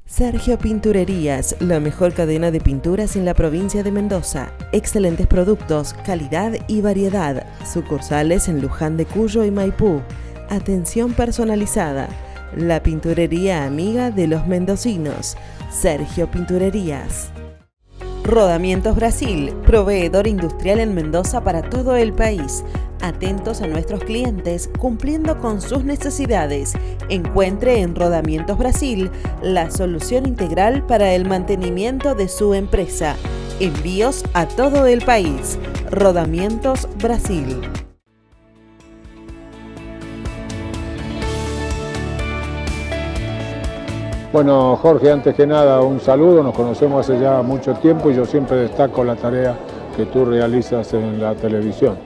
Sergio Pinturerías, la mejor cadena de pinturas en la provincia de Mendoza. Excelentes productos, calidad y variedad. Sucursales en Luján de Cuyo y Maipú. Atención personalizada. La pinturería amiga de los mendocinos. Sergio Pinturerías. Rodamientos Brasil, proveedor industrial en Mendoza para todo el país. Atentos a nuestros clientes, cumpliendo con sus necesidades. Encuentre en Rodamientos Brasil la solución integral para el mantenimiento de su empresa. Envíos a todo el país. Rodamientos Brasil. Bueno, Jorge, antes que nada, un saludo. Nos conocemos hace ya mucho tiempo y yo siempre destaco la tarea que tú realizas en la televisión.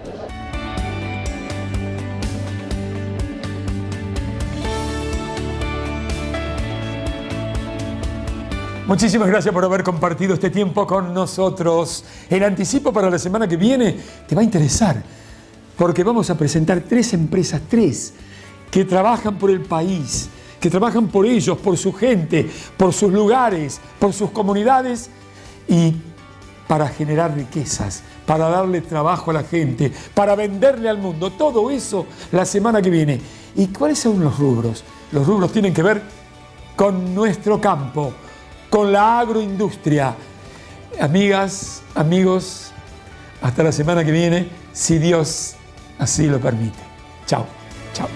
Muchísimas gracias por haber compartido este tiempo con nosotros. El anticipo para la semana que viene te va a interesar, porque vamos a presentar 3 empresas, 3, que trabajan por el país, que trabajan por ellos, por su gente, por sus lugares, por sus comunidades y para generar riquezas, para darle trabajo a la gente, para venderle al mundo. Todo eso la semana que viene. ¿Y cuáles son los rubros? Los rubros tienen que ver con nuestro campo, con la agroindustria. Amigas, amigos, hasta la semana que viene, si Dios así lo permite. Chao, chao.